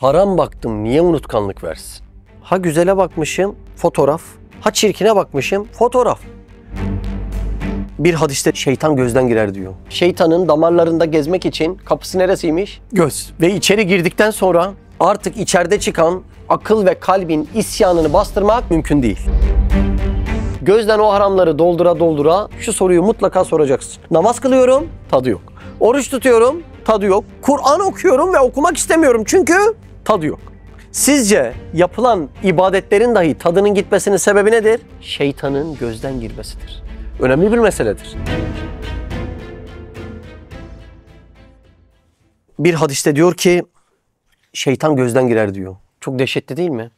Haram baktım niye unutkanlık versin? Ha güzele bakmışım fotoğraf, ha çirkine bakmışım fotoğraf. Bir hadiste şeytan gözden girer diyor. Şeytanın damarlarında gezmek için kapısı neresiymiş? Göz. Ve içeri girdikten sonra artık içeride çıkan akıl ve kalbin isyanını bastırmak mümkün değil. Gözden o haramları doldura doldura şu soruyu mutlaka soracaksın. Namaz kılıyorum, tadı yok. Oruç tutuyorum, tadı yok. Kur'an okuyorum ve okumak istemiyorum çünkü tadı yok. Sizce yapılan ibadetlerin dahi tadının gitmesinin sebebi nedir? Şeytanın gözden girmesidir. Önemli bir meseledir. Bir hadiste diyor ki şeytan gözden girer diyor. Çok dehşetli değil mi?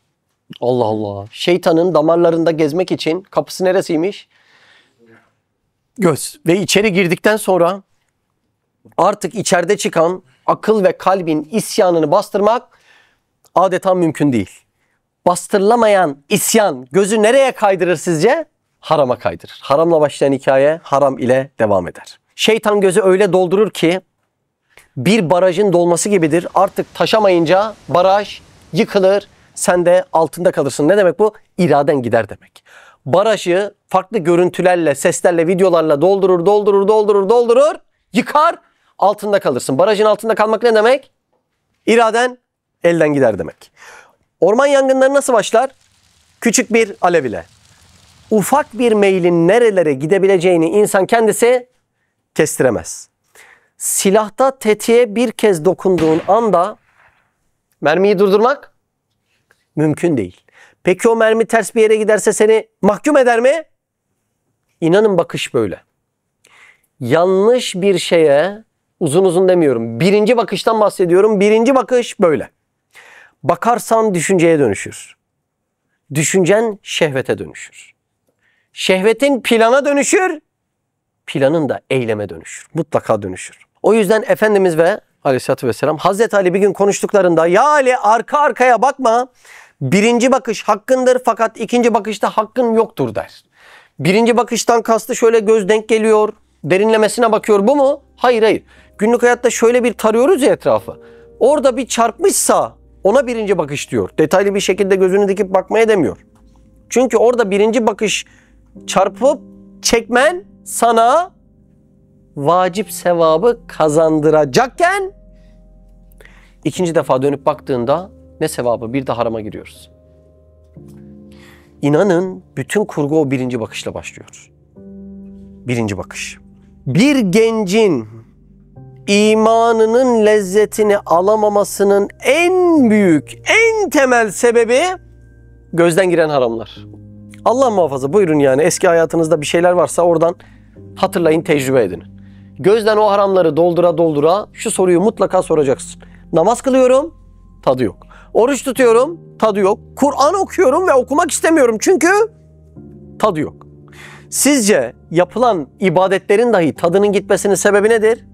Allah Allah. Şeytanın damarlarında gezmek için kapısı neresiymiş? Göz. Ve içeri girdikten sonra artık içeride çıkan akıl ve kalbin isyanını bastırmak adeta mümkün değil. Bastırılamayan isyan gözü nereye kaydırır sizce? Harama kaydırır. Haramla başlayan hikaye haram ile devam eder. Şeytan gözü öyle doldurur ki bir barajın dolması gibidir. Artık taşamayınca baraj yıkılır, sen de altında kalırsın. Ne demek bu? İraden gider demek. Barajı farklı görüntülerle, seslerle, videolarla doldurur, yıkar, altında kalırsın. Barajın altında kalmak ne demek? İraden elden gider demek. Orman yangınları nasıl başlar? Küçük bir alev ile. Ufak bir meylin nerelere gidebileceğini insan kendisi kestiremez. Silahta tetiğe bir kez dokunduğun anda mermiyi durdurmak mümkün değil. Peki o mermi ters bir yere giderse seni mahkum eder mi? İnanın bakış böyle. Yanlış bir şeye uzun uzun demiyorum. Birinci bakıştan bahsediyorum. Birinci bakış böyle. Bakarsan düşünceye dönüşür. Düşüncen şehvete dönüşür. Şehvetin plana dönüşür. Planın da eyleme dönüşür. Mutlaka dönüşür. O yüzden Efendimiz ve Aleyhisselatü Vesselam Hazreti Ali bir gün konuştuklarında ya Ali arka arkaya bakma. Birinci bakış hakkındır fakat ikinci bakışta hakkın yoktur der. Birinci bakıştan kastı şöyle göz denk geliyor. Derinlemesine bakıyor bu mu? Hayır hayır. Günlük hayatta şöyle bir tarıyoruz ya etrafı. Orada bir çarpmışsa ona birinci bakış diyor. Detaylı bir şekilde gözünü dikip bakmaya demiyor. Çünkü orada birinci bakış çarpıp çekmen sana vacip sevabı kazandıracakken ikinci defa dönüp baktığında ne sevabı? Bir de harama giriyoruz. İnanın bütün kurgu o birinci bakışla başlıyor. Birinci bakış. Bir gencin imanının lezzetini alamamasının en büyük, en temel sebebi gözden giren haramlar. Allah muhafaza buyurun yani eski hayatınızda bir şeyler varsa oradan hatırlayın, tecrübe edin. Gözden o haramları doldura doldura şu soruyu mutlaka soracaksın. Namaz kılıyorum, tadı yok. Oruç tutuyorum, tadı yok. Kur'an okuyorum ve okumak istemiyorum çünkü tadı yok. Sizce yapılan ibadetlerin dahi tadının gitmesinin sebebi nedir?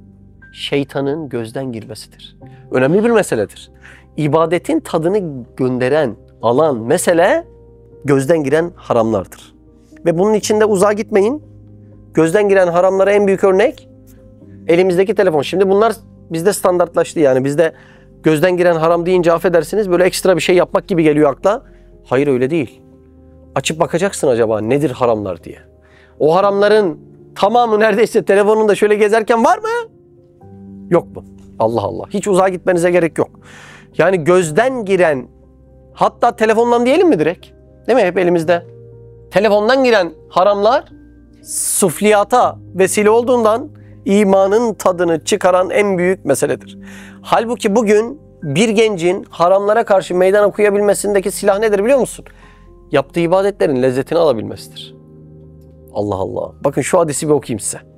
Şeytanın gözden girmesidir. Önemli bir meseledir. İbadetin tadını gönderen, alan mesele gözden giren haramlardır. Ve bunun içinde uzağa gitmeyin. Gözden giren haramlara en büyük örnek elimizdeki telefon. Şimdi bunlar bizde standartlaştı yani. Bizde gözden giren haram deyince affedersiniz böyle ekstra bir şey yapmak gibi geliyor akla. Hayır öyle değil. Açıp bakacaksın acaba nedir haramlar diye. O haramların tamamı neredeyse telefonunda şöyle gezerken var mı? Yok mu? Allah Allah. Hiç uzağa gitmenize gerek yok. Yani gözden giren hatta telefondan diyelim mi direkt? Değil mi? Hep elimizde. Telefondan giren haramlar sufliyata vesile olduğundan imanın tadını çıkaran en büyük meseledir. Halbuki bugün bir gencin haramlara karşı meydan okuyabilmesindeki silah nedir biliyor musun? Yaptığı ibadetlerin lezzetini alabilmesidir. Allah Allah. Bakın şu hadisi bir okuyayım size.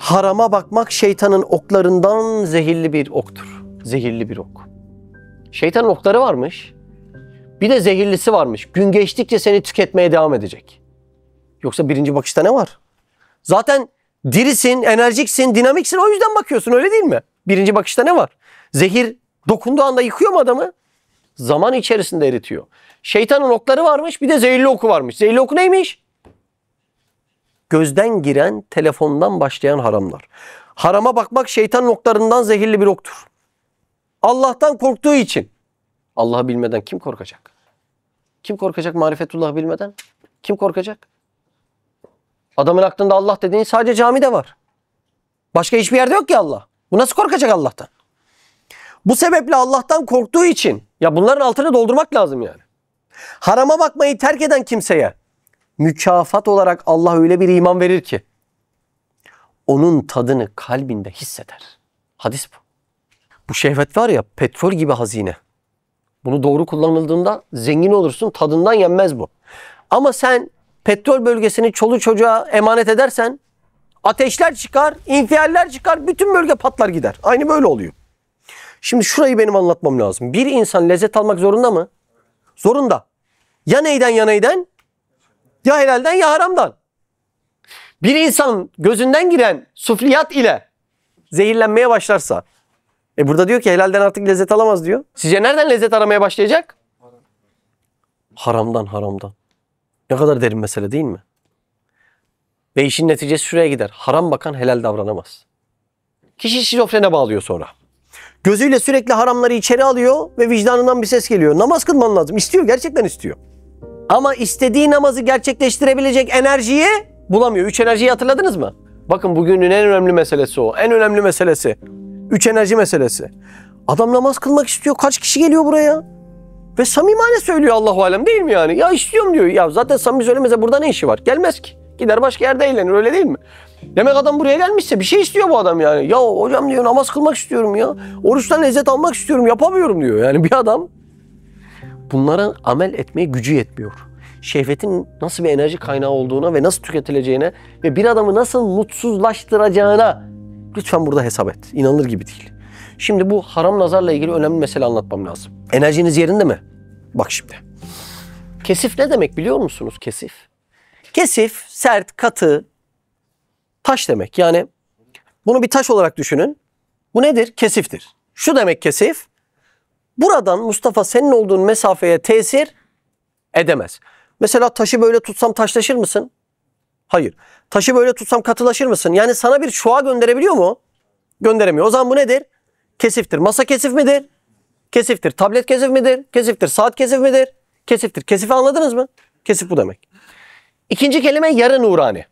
Harama bakmak şeytanın oklarından zehirli bir oktur. Zehirli bir ok. Şeytanın okları varmış. Bir de zehirlisi varmış. Gün geçtikçe seni tüketmeye devam edecek. Yoksa birinci bakışta ne var? Zaten dirisin, enerjiksin, dinamiksin o yüzden bakıyorsun öyle değil mi? Birinci bakışta ne var? Zehir dokunduğu anda yıkıyor mu adamı? Zaman içerisinde eritiyor. Şeytanın okları varmış bir de zehirli oku varmış. Zehirli oku neymiş? Gözden giren, telefondan başlayan haramlar. Harama bakmak şeytanın oklarından zehirli bir oktur. Allah'tan korktuğu için. Allah'ı bilmeden kim korkacak? Kim korkacak marifetullah'ı bilmeden? Kim korkacak? Adamın aklında Allah dediğin sadece camide var. Başka hiçbir yerde yok ki Allah. Bu nasıl korkacak Allah'tan? Bu sebeple Allah'tan korktuğu için ya bunların altını doldurmak lazım yani. Harama bakmayı terk eden kimseye mükafat olarak Allah öyle bir iman verir ki onun tadını kalbinde hisseder. Hadis bu. Bu şehvet var ya petrol gibi hazine. Bunu doğru kullanıldığında zengin olursun, tadından yenmez bu. Ama sen petrol bölgesini çoluk çocuğa emanet edersen ateşler çıkar, infialler çıkar, bütün bölge patlar gider. Aynı böyle oluyor. Şimdi şurayı benim anlatmam lazım. Bir insan lezzet almak zorunda mı? Zorunda. Ya neyden ya neyden? Ya helalden ya haramdan. Bir insan gözünden giren sufliyat ile zehirlenmeye başlarsa burada diyor ki helalden artık lezzet alamaz diyor. Sizce nereden lezzet aramaya başlayacak? Haramdan, haramdan. Ne kadar derin mesele değil mi? Ve işin neticesi şuraya gider. Haram bakan helal davranamaz. Kişi şizofrene bağlıyor sonra. Gözüyle sürekli haramları içeri alıyor ve vicdanından bir ses geliyor. Namaz kılman lazım. İstiyor, gerçekten istiyor. Ama istediği namazı gerçekleştirebilecek enerjiyi bulamıyor. 3 enerjiyi hatırladınız mı? Bakın bugünün en önemli meselesi o. En önemli meselesi. 3 enerji meselesi. Adam namaz kılmak istiyor. Kaç kişi geliyor buraya? Ve samimane söylüyor Allahu alem değil mi yani? Ya istiyorum diyor. Ya zaten samimi söylemese burada ne işi var? Gelmez ki. Gider başka yerde eğlenir öyle değil mi? Demek adam buraya gelmişse bir şey istiyor bu adam yani. Ya hocam diyor namaz kılmak istiyorum ya. Oruçtan lezzet almak istiyorum yapamıyorum diyor. Yani bir adam bunlara amel etmeye gücü yetmiyor. Şehvetin nasıl bir enerji kaynağı olduğuna ve nasıl tüketileceğine ve bir adamı nasıl mutsuzlaştıracağına lütfen burada hesap et. İnanılır gibi değil. Şimdi bu haram nazarla ilgili önemli mesele anlatmam lazım. Enerjiniz yerinde mi? Bak şimdi. Kesif ne demek biliyor musunuz kesif? Kesif, sert, katı, taş demek. Yani bunu bir taş olarak düşünün. Bu nedir? Kesiftir. Şu demek kesif. Buradan Mustafa senin olduğun mesafeye tesir edemez. Mesela taşı böyle tutsam taşlaşır mısın? Hayır. Taşı böyle tutsam katılaşır mısın? Yani sana bir şua gönderebiliyor mu? Gönderemiyor. O zaman bu nedir? Kesiftir. Masa kesif midir? Kesiftir. Tablet kesif midir? Kesiftir. Saat kesif midir? Kesiftir. Kesifi anladınız mı? Kesif bu demek. İkinci kelime yarı nurani.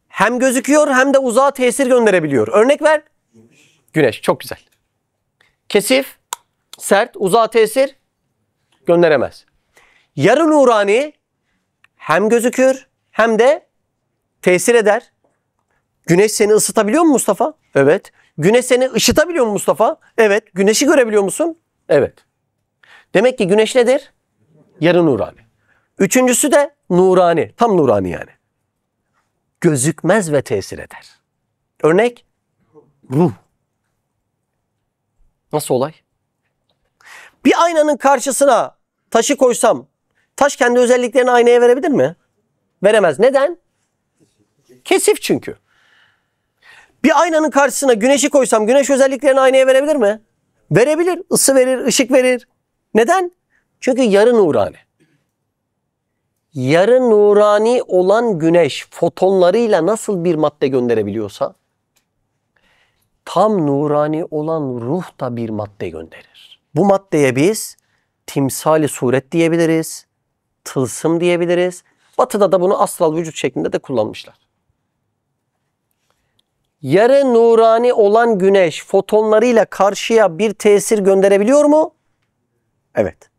Hem gözüküyor hem de uzağa tesir gönderebiliyor. Örnek ver. Güneş. Çok güzel. Kesif, sert, uzağa tesir gönderemez. Yarı nurani hem gözükür hem de tesir eder. Güneş seni ısıtabiliyor mu Mustafa? Evet. Güneş seni ışıtabiliyor mu Mustafa? Evet. Güneşi görebiliyor musun? Evet. Demek ki güneş nedir? Yarı nurani. Üçüncüsü de nurani. Tam nurani yani. Gözükmez ve tesir eder. Örnek? Ruh. Nasıl olay? Bir aynanın karşısına taşı koysam, taş kendi özelliklerini aynaya verebilir mi? Veremez. Neden? Kesif çünkü. Bir aynanın karşısına güneşi koysam, güneş özelliklerini aynaya verebilir mi? Verebilir. Isı verir, ışık verir. Neden? Çünkü yarı nurani. Yarı nurani olan güneş fotonlarıyla nasıl bir madde gönderebiliyorsa, tam nurani olan ruh da bir madde gönderir. Bu maddeye biz timsali suret diyebiliriz, tılsım diyebiliriz. Batı'da da bunu astral vücut şeklinde de kullanmışlar. Yarı nurani olan güneş fotonlarıyla karşıya bir tesir gönderebiliyor mu? Evet.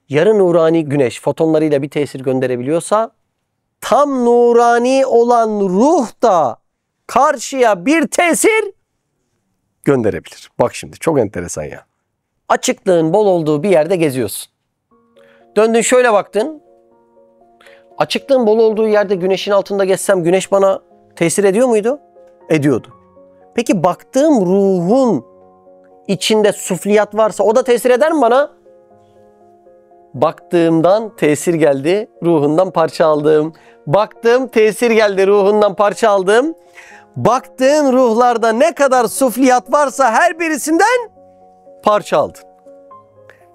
Yarı nurani güneş fotonlarıyla bir tesir gönderebiliyorsa tam nurani olan ruh da karşıya bir tesir gönderebilir. Bak şimdi çok enteresan ya. Açıklığın bol olduğu bir yerde geziyorsun. Döndün şöyle baktın. Açıklığın bol olduğu yerde güneşin altında gezsem güneş bana tesir ediyor muydu? Ediyordu. Peki baktığım ruhun içinde sufliyat varsa o da tesir eder mi bana? Baktığımdan tesir geldi, ruhundan parça aldım. Baktım, tesir geldi, ruhundan parça aldım. Baktığın ruhlarda ne kadar sufliyat varsa her birisinden parça aldın.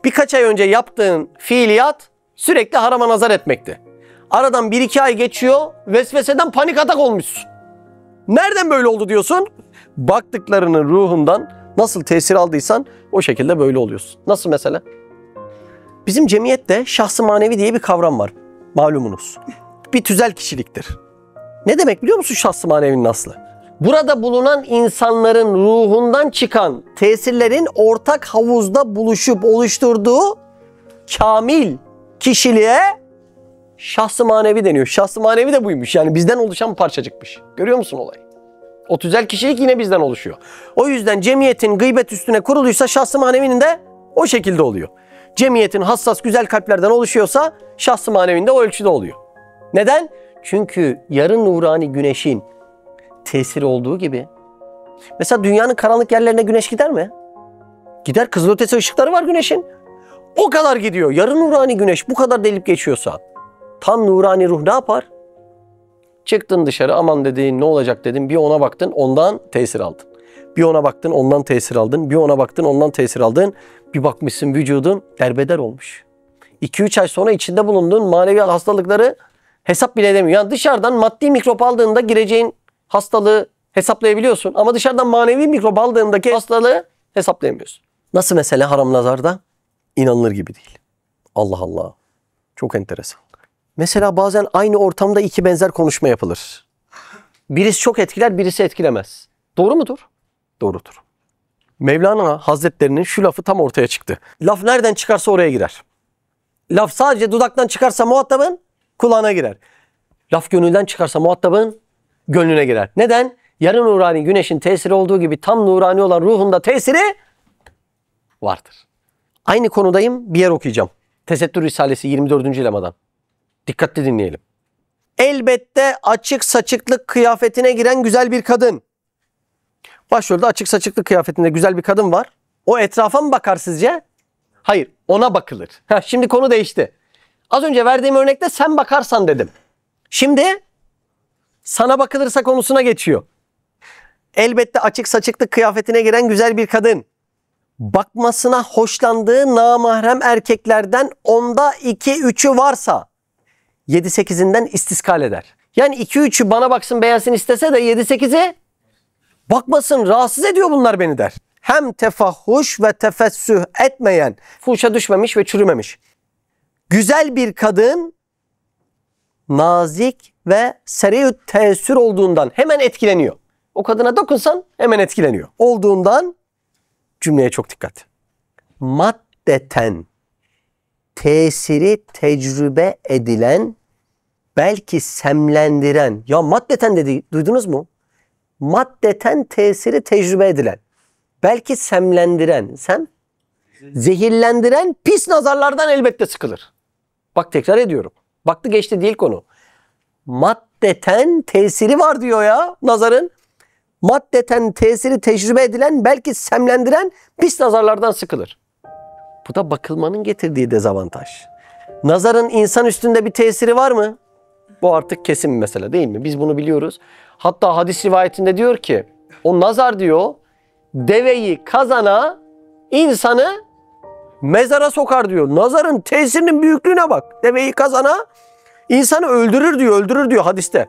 Birkaç ay önce yaptığın fiiliyat sürekli harama nazar etmekti. Aradan 1-2 ay geçiyor, vesveseden panik atak olmuşsun. Nereden böyle oldu diyorsun? Baktıklarının ruhundan Nasıl tesir aldıysan o şekilde böyle oluyorsun. Nasıl mesela? Bizim cemiyette şahs-ı manevi diye bir kavram var. Malumunuz. Bir tüzel kişiliktir. Ne demek biliyor musun şahs-ı manevinin aslı? Burada bulunan insanların ruhundan çıkan tesirlerin ortak havuzda buluşup oluşturduğu kamil kişiliğe şahs-ı manevi deniyor. Şahs-ı manevi de buymuş. Yani bizden oluşan bir parçacıkmış. Görüyor musun olayı? O tüzel kişilik yine bizden oluşuyor. O yüzden cemiyetin gıybet üstüne kuruluysa şahs-ı manevinin de o şekilde oluyor. Cemiyetin hassas güzel kalplerden oluşuyorsa şahs-ı manevinin de o ölçüde oluyor. Neden? Çünkü yarı nurani güneşin tesiri olduğu gibi. Mesela dünyanın karanlık yerlerine güneş gider mi? Gider. Kızılötesi ışıkları var güneşin. O kadar gidiyor. Yarı nurani güneş bu kadar delip geçiyorsa tam nurani ruh ne yapar? Çıktın dışarı, aman dedin, ne olacak dedin, bir ona baktın, ondan tesir aldın. Bir ona baktın, ondan tesir aldın. Bir ona baktın, ondan tesir aldın. Bir bakmışsın vücudun derbeder olmuş. 2-3 ay sonra içinde bulunduğun manevi hastalıkları hesap bile edemiyor. Yani dışarıdan maddi mikrop aldığında gireceğin hastalığı hesaplayabiliyorsun. Ama dışarıdan manevi mikrop aldığındaki hastalığı hesaplayamıyorsun. Nasıl mesela haram nazarda? İnanılır gibi değil. Allah Allah. Çok enteresan. Mesela bazen aynı ortamda iki benzer konuşma yapılır. Birisi çok etkiler, birisi etkilemez. Doğru mudur? Doğrudur. Mevlana Hazretlerinin şu lafı tam ortaya çıktı. Laf nereden çıkarsa oraya girer. Laf sadece dudaktan çıkarsa muhatabın kulağına girer. Laf gönülden çıkarsa muhatabın gönlüne girer. Neden? Yarı nurani güneşin tesiri olduğu gibi tam nurani olan ruhunda tesiri vardır. Aynı konudayım, bir yer okuyacağım. Tesettür Risalesi 24. lemadan. Dikkatli dinleyelim. Elbette açık saçıklık kıyafetine giren güzel bir kadın. Başrolde açık saçıklık kıyafetinde güzel bir kadın var. O etrafa mı bakar sizce? Hayır, ona bakılır. Şimdi konu değişti. Az önce verdiğim örnekte sen bakarsan dedim. Şimdi sana bakılırsa konusuna geçiyor. Elbette açık saçıklık kıyafetine giren güzel bir kadın. Bakmasına hoşlandığı namahrem erkeklerden onda 2-3'ü varsa 7-8'inden istiskal eder. Yani 2-3'ü bana baksın beğensin istese de 7-8'i bakmasın, rahatsız ediyor bunlar beni der. Hem tefahhuş ve tefessüh etmeyen, fuhuşa düşmemiş ve çürümemiş. Güzel bir kadın nazik ve seri teessür olduğundan hemen etkileniyor. O kadına dokunsan hemen etkileniyor. Olduğundan cümleye çok dikkat. Maddeten tesiri tecrübe edilen, belki semlendiren. Ya maddeten dedi, duydunuz mu? Maddeten tesiri tecrübe edilen. Belki semlendiren. Zehirlendiren pis nazarlardan elbette sıkılır. Bak tekrar ediyorum. Baktı geçti değil konu. Maddeten tesiri var diyor ya nazarın. Maddeten tesiri tecrübe edilen, belki semlendiren pis nazarlardan sıkılır. Bu da bakılmanın getirdiği dezavantaj. Nazarın insan üstünde bir tesiri var mı? Bu artık kesin bir mesele değil mi? Biz bunu biliyoruz. Hatta hadis rivayetinde diyor ki o nazar diyor deveyi kazana insanı mezara sokar diyor. Nazarın tesirinin büyüklüğüne bak. Deveyi kazana insanı öldürür diyor hadiste.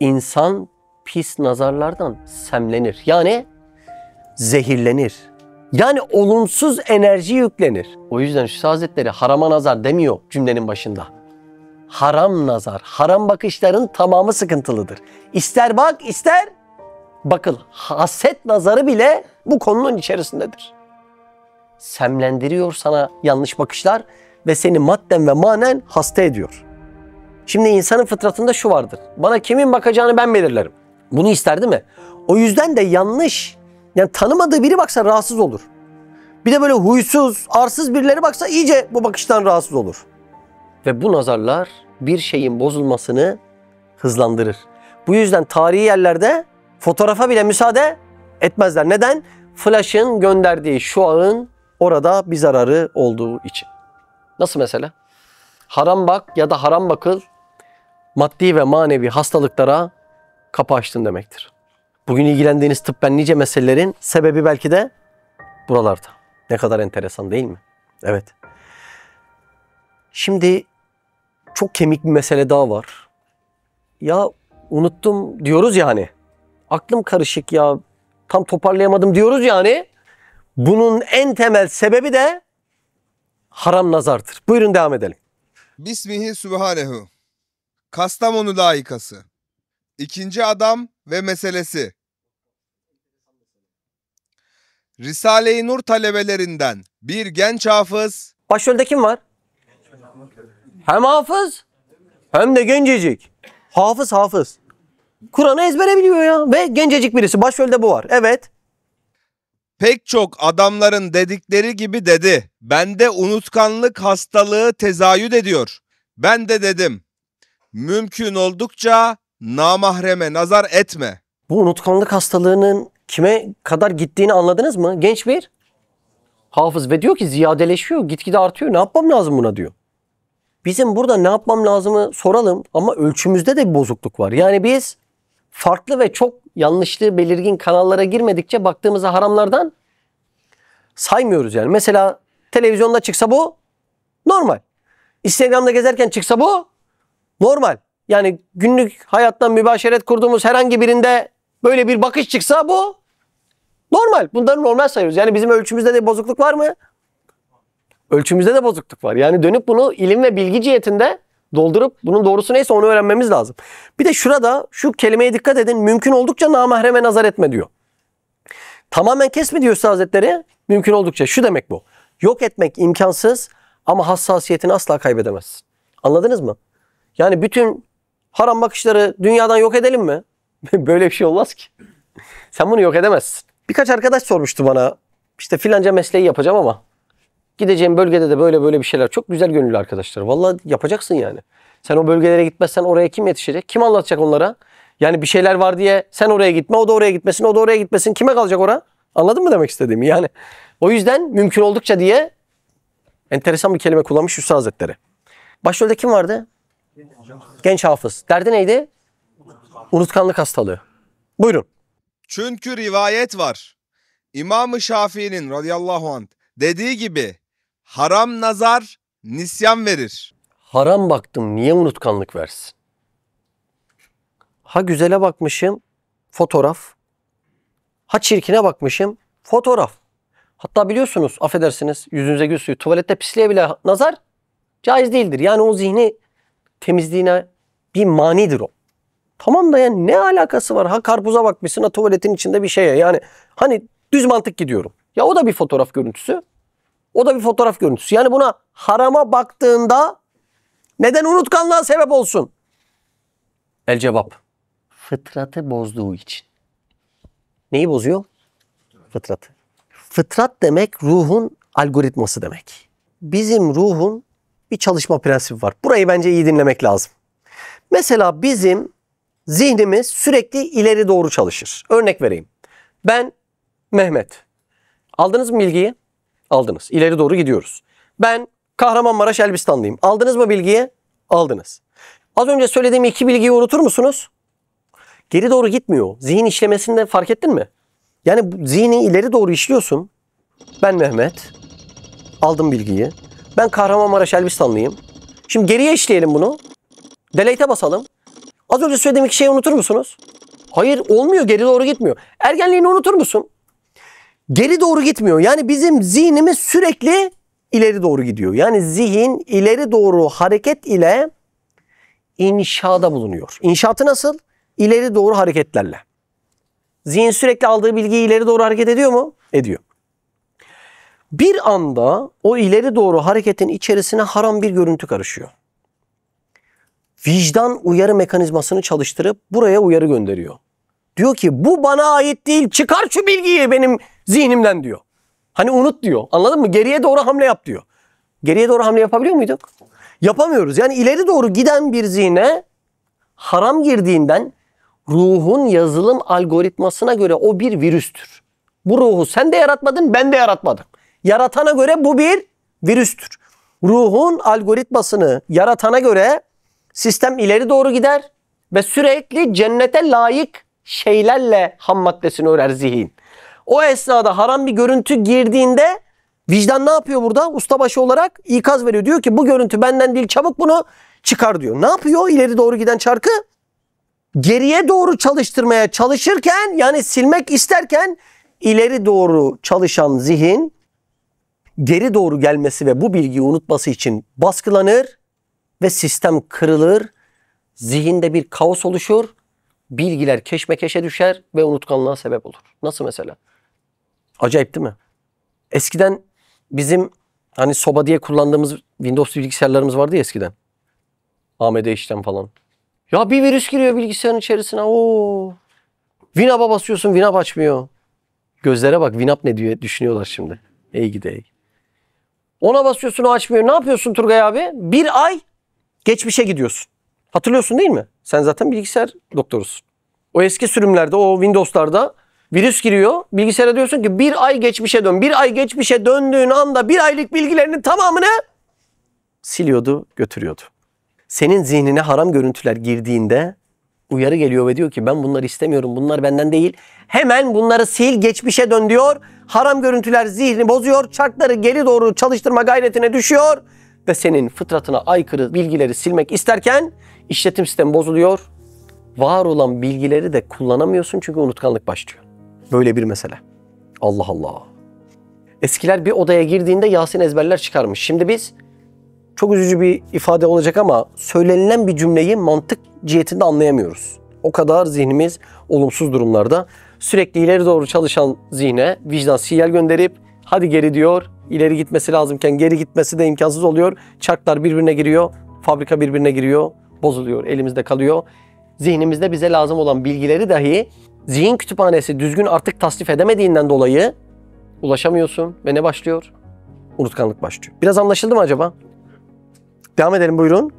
İnsan pis nazarlardan semlenir. Yani zehirlenir. Yani olumsuz enerji yüklenir. O yüzden Üstad Hazretleri harama nazar demiyor cümlenin başında. Haram nazar, haram bakışların tamamı sıkıntılıdır. İster bak, ister bakıl. Haset nazarı bile bu konunun içerisindedir. Semlendiriyor sana yanlış bakışlar ve seni madden ve manen hasta ediyor. Şimdi insanın fıtratında şu vardır. Bana kimin bakacağını ben belirlerim. Bunu ister değil mi? O yüzden de yanlış, yani tanımadığı biri baksa rahatsız olur. Bir de böyle huysuz, arsız birileri baksa iyice bu bakıştan rahatsız olur. Ve bu nazarlar bir şeyin bozulmasını hızlandırır. Bu yüzden tarihi yerlerde fotoğrafa bile müsaade etmezler. Neden? Flash'ın gönderdiği şuağın orada bir zararı olduğu için. Nasıl mesela? Haram bak ya da haram bakıl maddi ve manevi hastalıklara kapı açtın demektir. Bugün ilgilendiğiniz tıbben nice meselelerin sebebi belki de buralarda. Ne kadar enteresan değil mi? Evet. Şimdi çok kemik bir mesele daha var. Ya unuttum diyoruz ya hani. Aklım karışık ya. Tam toparlayamadım diyoruz ya hani. Bunun en temel sebebi de haram nazardır. Buyurun devam edelim. Bismihi Sübhanehu. Kastamonu layıkası. İkinci adam ve meselesi. Risale-i Nur talebelerinden bir genç hafız. Başrolde kim var? Hem hafız hem de gencecik. Hafız. Kur'an'ı ezbere biliyor ya. Ve gencecik birisi. Başrolde bu var. Evet. Pek çok adamların dedikleri gibi dedi. Bende unutkanlık hastalığı tezahür ediyor. Ben de dedim. Mümkün oldukça namahreme nazar etme. Bu unutkanlık hastalığının kime kadar gittiğini anladınız mı? Genç bir hafız ve diyor ki ziyadeleşiyor. Gitgide artıyor. Ne yapmam lazım buna diyor. Bizim burada ne yapmam lazımı soralım ama ölçümüzde de bir bozukluk var. Yani biz farklı ve çok yanlışlığı belirgin kanallara girmedikçe baktığımızda haramlardan saymıyoruz yani. Mesela televizyonda çıksa bu normal. Instagram'da gezerken çıksa bu normal. Yani günlük hayattan mübaşeret kurduğumuz herhangi birinde böyle bir bakış çıksa bu normal. Bunları normal sayıyoruz. Yani bizim ölçümüzde de bozukluk var mı? Ölçümüzde de bozukluk var. Yani dönüp bunu ilim ve bilgi cihetinde doldurup bunun doğrusu neyse onu öğrenmemiz lazım. Bir de şurada şu kelimeye dikkat edin. Mümkün oldukça namahreme nazar etme diyor. Tamamen kesme diyor Üstad Hazretleri. Mümkün oldukça. Şu demek bu. Yok etmek imkansız ama hassasiyetini asla kaybedemezsin. Anladınız mı? Yani bütün haram bakışları dünyadan yok edelim mi? Böyle bir şey olmaz ki. Sen bunu yok edemezsin. Birkaç arkadaş sormuştu bana. İşte filanca mesleği yapacağım ama gideceğim bölgede de böyle bir şeyler. Çok güzel gönüllü arkadaşlar. Vallahi yapacaksın yani. Sen o bölgelere gitmezsen oraya kim yetişecek? Kim anlatacak onlara? Yani bir şeyler var diye sen oraya gitme, o da oraya gitmesin, o da oraya gitmesin. Kime kalacak oraya? Anladın mı demek istediğimi? Yani o yüzden mümkün oldukça diye enteresan bir kelime kullanmış Üstad Hazretleri. Başrolde kim vardı? Genç hafız. Derdi neydi? Unutkanlık hastalığı. Buyurun. Çünkü rivayet var. İmam-ı Şafii'nin radıyallahu anh dediği gibi haram nazar nisyan verir. Haram baktım niye unutkanlık versin? Ha güzele bakmışım fotoğraf. Ha çirkine bakmışım fotoğraf. Hatta biliyorsunuz affedersiniz yüzünüze gül suyu tuvalette pisliğe bile nazar caiz değildir. Yani o zihni temizliğine bir manidir o. Tamam da yani ne alakası var? Ha karpuza bakmışsın ha tuvaletin içinde bir şeye. Yani hani düz mantık gidiyorum. Ya o da bir fotoğraf görüntüsü. O da bir fotoğraf görüntüsü. Yani buna harama baktığında neden unutkanlığa sebep olsun? El cevap. Fıtratı bozduğu için. Neyi bozuyor? Fıtratı. Fıtrat demek ruhun algoritması demek. Bizim ruhun bir çalışma prensibi var. Burayı bence iyi dinlemek lazım. Mesela bizim zihnimiz sürekli ileri doğru çalışır. Örnek vereyim. Ben Mehmet. Aldınız mı bilgiyi? Aldınız. İleri doğru gidiyoruz. Ben Kahramanmaraş Elbistanlıyım. Aldınız mı bilgiyi? Aldınız. Az önce söylediğim iki bilgiyi unutur musunuz? Geri doğru gitmiyor. Zihin işlemesinde fark ettin mi? Yani zihni ileri doğru işliyorsun. Ben Mehmet. Aldım bilgiyi. Ben Kahramanmaraş Elbistanlıyım. Şimdi geriye işleyelim bunu. Delete'e basalım. Az önce söylediğim iki şeyi unutur musunuz? Hayır olmuyor. Geri doğru gitmiyor. Ergenliğini unutur musun? Geri doğru gitmiyor. Yani bizim zihnimiz sürekli ileri doğru gidiyor. Yani zihin ileri doğru hareket ile inşada bulunuyor. İnşaatı nasıl? İleri doğru hareketlerle. Zihin sürekli aldığı bilgiyi ileri doğru hareket ediyor mu? Ediyor. Bir anda o ileri doğru hareketin içerisine haram bir görüntü karışıyor. Vicdan uyarı mekanizmasını çalıştırıp buraya uyarı gönderiyor. Diyor ki bu bana ait değil, çıkar şu bilgiyi benim zihnimden diyor. Hani unut diyor. Anladın mı? Geriye doğru hamle yap diyor. Geriye doğru hamle yapabiliyor muyduk? Yapamıyoruz. Yani ileri doğru giden bir zihne haram girdiğinden ruhun yazılım algoritmasına göre o bir virüstür. Bu ruhu sen de yaratmadın, ben de yaratmadım. Yaratana göre bu bir virüstür. Ruhun algoritmasını yaratana göre sistem ileri doğru gider ve sürekli cennete layık şeylerle ham maddesini örer zihin. O esnada haram bir görüntü girdiğinde vicdan ne yapıyor burada? Ustabaşı olarak ikaz veriyor. Diyor ki bu görüntü benden değil, çabuk bunu çıkar diyor. Ne yapıyor? İleri doğru giden çarkı geriye doğru çalıştırmaya çalışırken, yani silmek isterken ileri doğru çalışan zihin geri doğru gelmesi ve bu bilgiyi unutması için baskılanır ve sistem kırılır. Zihinde bir kaos oluşur. Bilgiler keşmekeşe düşer ve unutkanlığa sebep olur. Nasıl mesela? Acayip değil mi? Eskiden bizim hani soba diye kullandığımız Windows bilgisayarlarımız vardı ya eskiden. AMD işlem falan. Ya bir virüs giriyor bilgisayarın içerisine. Oo. Winamp'a basıyorsun, Winamp açmıyor. Gözlere bak, Winamp ne diyor düşünüyorlar şimdi. Ey gidi ey. Ona basıyorsun, o açmıyor. Ne yapıyorsun Turgay abi? Bir ay geçmişe gidiyorsun. Hatırlıyorsun değil mi? Sen zaten bilgisayar doktorusun. O eski sürümlerde, o Windows'larda virüs giriyor. Bilgisayara diyorsun ki bir ay geçmişe dön. Bir ay geçmişe döndüğün anda bir aylık bilgilerinin tamamını siliyordu, götürüyordu. Senin zihnine haram görüntüler girdiğinde uyarı geliyor ve diyor ki ben bunları istemiyorum. Bunlar benden değil. Hemen bunları sil, geçmişe dön diyor. Haram görüntüler zihni bozuyor. Çarkları geri doğru çalıştırma gayretine düşüyor. Ve senin fıtratına aykırı bilgileri silmek isterken işletim sistemi bozuluyor. Var olan bilgileri de kullanamıyorsun çünkü unutkanlık başlıyor. Böyle bir mesele. Allah Allah. Eskiler bir odaya girdiğinde Yasin ezberler çıkarmış. Şimdi biz, çok üzücü bir ifade olacak ama, söylenilen bir cümleyi mantık cihetinde anlayamıyoruz. O kadar zihnimiz olumsuz durumlarda. Sürekli ileri doğru çalışan zihne vicdan sinyal gönderip hadi geri diyor. İleri gitmesi lazımken geri gitmesi de imkansız oluyor. Çarklar birbirine giriyor. Fabrika birbirine giriyor. Bozuluyor. Elimizde kalıyor. Zihnimizde bize lazım olan bilgileri dahi zihin kütüphanesi düzgün artık tasnif edemediğinden dolayı ulaşamıyorsun ve ne başlıyor? Unutkanlık başlıyor. Biraz anlaşıldı mı acaba? Devam edelim, buyurun.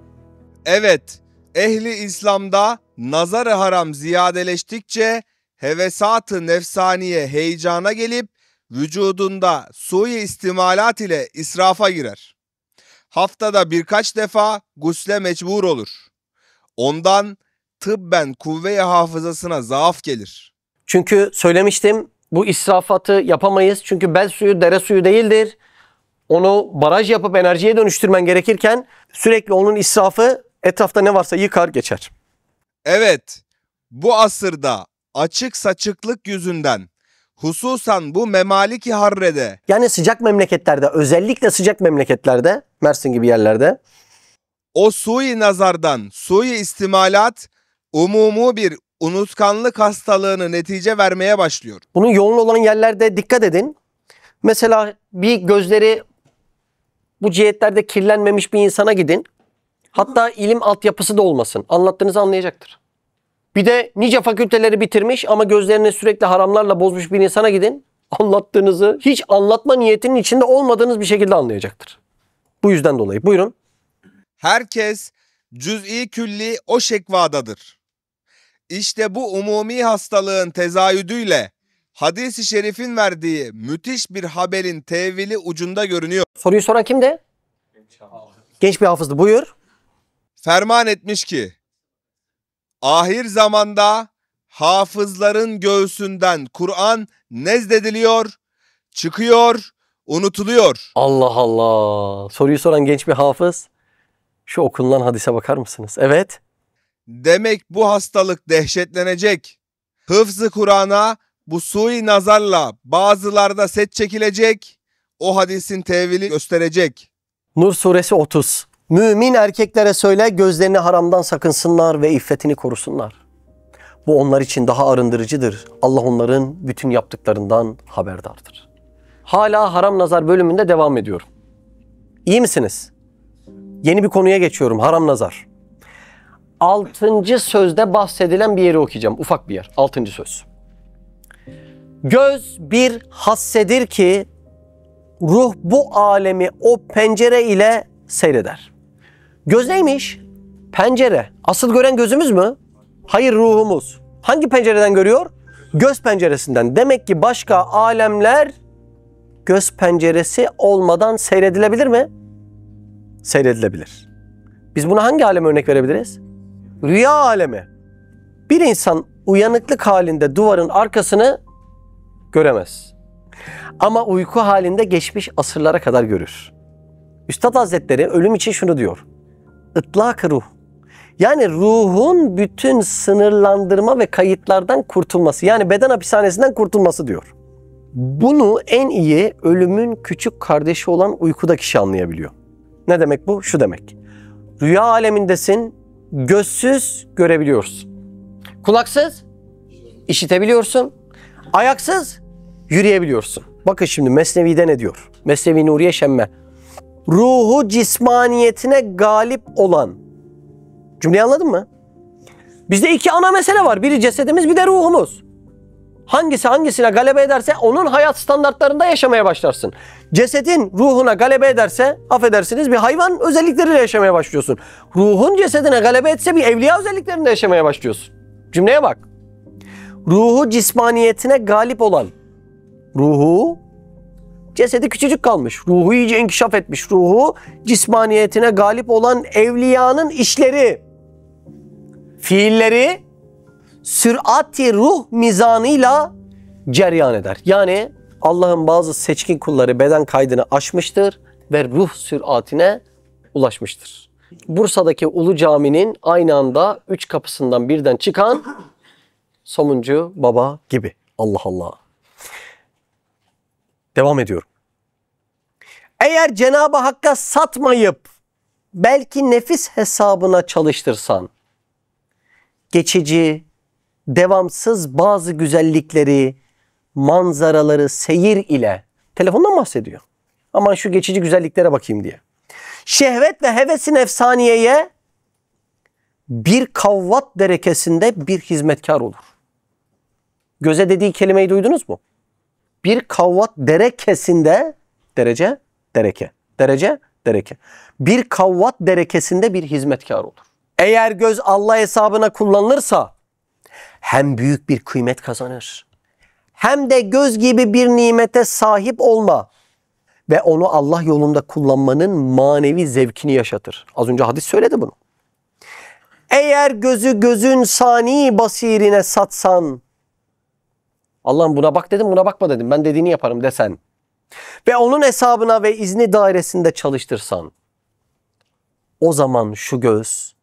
Evet, ehli İslam'da nazar-ı haram ziyadeleştikçe hevesat-ı nefsaniye heyecana gelip vücudunda sui istimalat ile israfa girer. Haftada birkaç defa gusle mecbur olur. Ondan tıbben kuvve-i hafızasına zaaf gelir. Çünkü söylemiştim, bu israfatı yapamayız. Çünkü bel suyu dere suyu değildir. Onu baraj yapıp enerjiye dönüştürmen gerekirken sürekli onun israfı etrafta ne varsa yıkar geçer. Evet, bu asırda açık saçıklık yüzünden, hususan bu memalik-i harrede, Yani sıcak memleketlerde, özellikle sıcak memleketlerde, Mersin gibi yerlerde, o sui nazardan sui istimalat umumu bir unutkanlık hastalığını netice vermeye başlıyor. bunun yoğun olan yerlerde dikkat edin. Mesela bir gözleri bu cihetlerde kirlenmemiş bir insana gidin. Hatta ilim altyapısı da olmasın. Anlattığınızı anlayacaktır. Bir de nice fakülteleri bitirmiş ama gözlerini sürekli haramlarla bozmuş bir insana gidin. Anlattığınızı hiç anlatma niyetinin içinde olmadığınız bir şekilde anlayacaktır. Bu yüzden dolayı. Buyurun. Herkes cüz'i külli o şekvadadır. İşte bu umumi hastalığın tezahüdüyle hadis-i şerifin verdiği müthiş bir haberin tevili ucunda görünüyor. Soruyu soran kimdi? Genç bir hafızdı. Buyur. Ferman etmiş ki, ahir zamanda hafızların göğsünden Kur'an nezdediliyor, çıkıyor, unutuluyor. Allah Allah. Soruyu soran genç bir hafız. Şu okunulan hadise bakar mısınız? Evet. Demek bu hastalık dehşetlenecek. Hıfz-ı Kur'an'a bu sui nazarla bazılarda set çekilecek, o hadisin tevili gösterecek. Nur suresi 30. Mümin erkeklere söyle gözlerini haramdan sakınsınlar ve iffetini korusunlar. Bu onlar için daha arındırıcıdır. Allah onların bütün yaptıklarından haberdardır. Hala haram nazar bölümünde devam ediyorum. İyi misiniz? Yeni bir konuya geçiyorum. Haram nazar. 6. sözde bahsedilen bir yeri okuyacağım. Ufak bir yer. 6. söz. Göz bir hassedir ki ruh bu alemi o pencere ile seyreder. Göz neymiş? Pencere. Asıl gören gözümüz mü? Hayır, ruhumuz. Hangi pencereden görüyor? Göz penceresinden. Demek ki başka alemler göz penceresi olmadan seyredilebilir mi? Seyredilebilir. Biz buna hangi aleme örnek verebiliriz? Rüya alemi. Bir insan uyanıklık halinde duvarın arkasını göremez. Ama uyku halinde geçmiş asırlara kadar görür. Üstad Hazretleri ölüm için şunu diyor. İtlak-ı ruh. Yani ruhun bütün sınırlandırma ve kayıtlardan kurtulması. Yani beden hapishanesinden kurtulması diyor. Bunu en iyi ölümün küçük kardeşi olan uykuda kişi anlayabiliyor. Ne demek bu? Şu demek. Rüya alemindesin, gözsüz görebiliyorsun. Kulaksız işitebiliyorsun. Ayaksız yürüyebiliyorsun. Bakın şimdi Mesnevi'de ne diyor? Mesnevi Nuriye Şemme. Ruhu cismaniyetine galip olan. Cümleyi anladın mı? Bizde iki ana mesele var. Biri cesedimiz, bir de ruhumuz. Hangisi hangisine galebe ederse onun hayat standartlarında yaşamaya başlarsın. Cesedin ruhuna galebe ederse, affedersiniz, bir hayvan özellikleriyle yaşamaya başlıyorsun. Ruhun cesedine galebe etse bir evliya özelliklerinde yaşamaya başlıyorsun. Cümleye bak. Ruhu cismaniyetine galip olan. Ruhu, cesedi küçücük kalmış. Ruhu iyice inkişaf etmiş. Ruhu cismaniyetine galip olan evliyanın işleri, fiilleri sürati ruh mizanıyla cereyan eder. Yani Allah'ın bazı seçkin kulları beden kaydını aşmıştır ve ruh süratine ulaşmıştır. Bursa'daki Ulu Cami'nin aynı anda 3 kapısından birden çıkan somuncu baba gibi. Allah Allah. Devam ediyorum. Eğer Cenab-ı Hakk'a satmayıp belki nefis hesabına çalıştırsan, geçici, devamsız bazı güzellikleri, manzaraları seyir ile, telefondan bahsediyor. Aman şu geçici güzelliklere bakayım diye. Şehvet ve hevesin efsaniyeye bir kavvat derekesinde bir hizmetkar olur. Göze dediği kelimeyi duydunuz mu? Bir kavvat derekesinde, derece, dereke, derece, dereke. Bir kavvat derekesinde bir hizmetkar olur. Eğer göz Allah hesabına kullanılırsa hem büyük bir kıymet kazanır, hem de göz gibi bir nimete sahip olma ve onu Allah yolunda kullanmanın manevi zevkini yaşatır. Az önce hadis söyledi bunu. Eğer gözü gözün sani basirine satsan, Allah'ım buna bak dedim, buna bakma dedim, ben dediğini yaparım desen ve onun hesabına ve izni dairesinde çalıştırsan, o zaman şu göz,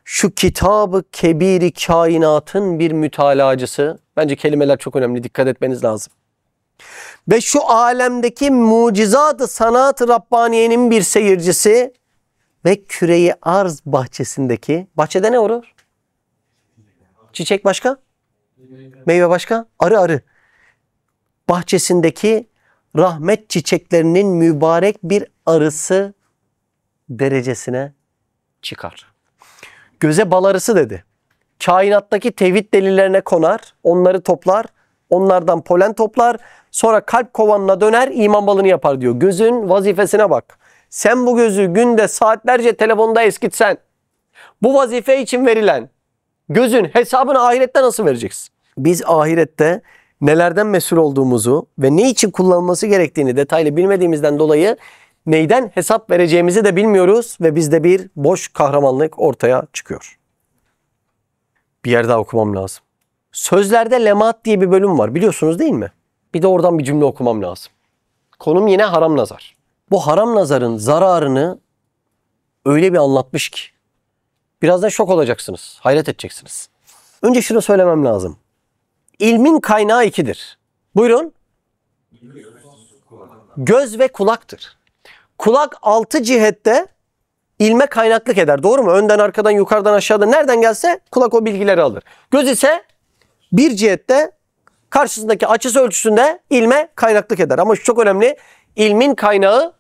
şu kitabı kebiri kainatın bir mütalacısı, bence kelimeler çok önemli, dikkat etmeniz lazım. Ve şu alemdeki mucizat-ı sanat-ı Rabbaniye'nin bir seyircisi ve küreyi arz bahçesindeki, bahçede ne olur? Çiçek başka? Meyve başka? Arı arı. Bahçesindeki rahmet çiçeklerinin mübarek bir arısı derecesine çıkar. Göze bal arısı dedi. Kainattaki tevhid delillerine konar, onları toplar, onlardan polen toplar, sonra kalp kovanına döner, iman balını yapar diyor. Gözün vazifesine bak. Sen bu gözü günde saatlerce telefonda eskitsen, bu vazife için verilen gözün hesabını ahirette nasıl vereceksin? Biz ahirette nelerden mesul olduğumuzu ve ne için kullanılması gerektiğini detaylı bilmediğimizden dolayı neyden hesap vereceğimizi de bilmiyoruz ve bizde bir boş kahramanlık ortaya çıkıyor. Bir yer daha okumam lazım. Sözlerde lemaat diye bir bölüm var, biliyorsunuz değil mi? Bir de oradan bir cümle okumam lazım. Konum yine haram nazar. Bu haram nazarın zararını öyle bir anlatmış ki birazdan şok olacaksınız, hayret edeceksiniz. Önce şunu söylemem lazım. İlmin kaynağı ikidir. Buyurun. Göz ve kulaktır. Kulak 6 cihette ilme kaynaklık eder. Doğru mu? Önden, arkadan, yukarıdan, aşağıdan nereden gelse kulak o bilgileri alır. Göz ise bir cihette karşısındaki açısı ölçüsünde ilme kaynaklık eder. Ama şu çok önemli. İlmin kaynağı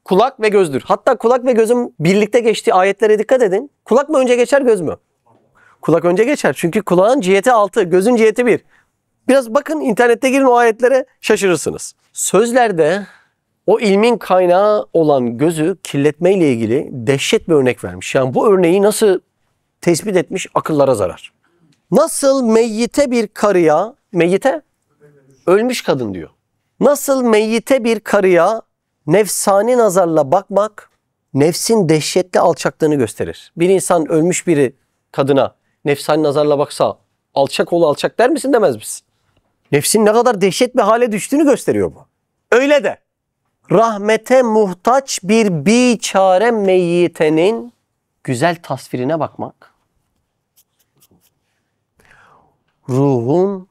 kulak ve gözdür. Hatta kulak ve gözün birlikte geçtiği ayetlere dikkat edin. Kulak mı önce geçer, göz mü? Kulak önce geçer. Çünkü kulağın ciheti 6, gözün ciheti 1. Biraz bakın, internette girin o ayetlere, şaşırırsınız. Sözlerde o ilmin kaynağı olan gözü kirletmeyle ilgili dehşet bir örnek vermiş. Yani bu örneği nasıl tespit etmiş? Akıllara zarar. Nasıl meyyite bir karıya, meyyite ölmüş kadın diyor. Nasıl meyyite bir karıya nefsani nazarla bakmak nefsin dehşetli alçaklığını gösterir. Bir insan ölmüş biri kadına nefsani nazarla baksa alçak oğlu alçak der misin, demez misin? Nefsin ne kadar dehşet bir hale düştüğünü gösteriyor bu. Öyle de rahmete muhtaç bir biçare meyyitenin güzel tasvirine bakmak ruhun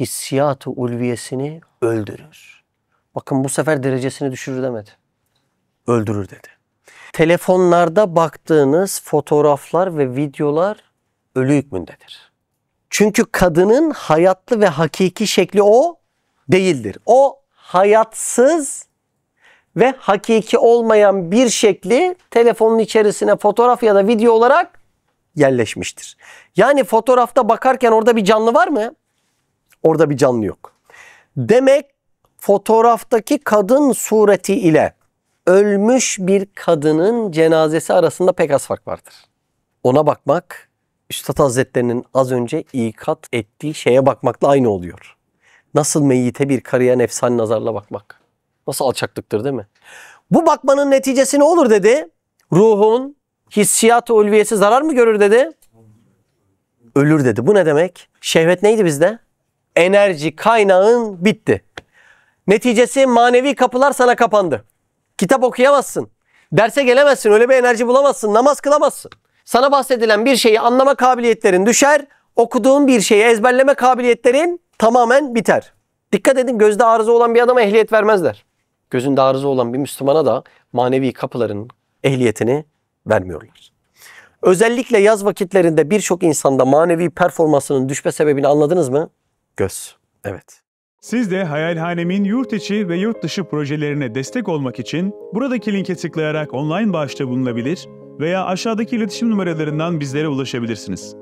hissiyat-ı ulviyesini öldürür. Bakın bu sefer derecesini düşürür demedi. Öldürür dedi. Telefonlarda baktığınız fotoğraflar ve videolar ölü hükmündedir. Çünkü kadının hayatlı ve hakiki şekli o değildir. O hayatsız ve hakiki olmayan bir şekli telefonun içerisine fotoğraf ya da video olarak yerleşmiştir. Yani fotoğrafta bakarken orada bir canlı var mı? Orada bir canlı yok. Demek fotoğraftaki kadın sureti ile ölmüş bir kadının cenazesi arasında pek az fark vardır. Ona bakmak, Üstad Hazretlerinin az önce ikat ettiği şeye bakmakla aynı oluyor. Nasıl meyyite bir karıya nefsani nazarla bakmak. Nasıl alçaklıktır değil mi? Bu bakmanın neticesi ne olur dedi? Ruhun hissiyat-ı ulviyesi zarar mı görür dedi? Ölür dedi. Bu ne demek? Şehvet neydi bizde? Enerji kaynağın bitti. Neticesi manevi kapılar sana kapandı. Kitap okuyamazsın. Derse gelemezsin. Öyle bir enerji bulamazsın. Namaz kılamazsın. Sana bahsedilen bir şeyi anlama kabiliyetlerin düşer. Okuduğun bir şeyi ezberleme kabiliyetlerin tamamen biter. Dikkat edin, gözde arıza olan bir adama ehliyet vermezler. Gözünde arıza olan bir Müslümana da manevi kapıların ehliyetini vermiyorlar. Özellikle yaz vakitlerinde birçok insanda manevi performansının düşme sebebini anladınız mı? Göz. Evet. Siz de Hayalhanem'in yurt içi ve yurt dışı projelerine destek olmak için buradaki linke tıklayarak online bağışta bulunabilir veya aşağıdaki iletişim numaralarından bizlere ulaşabilirsiniz.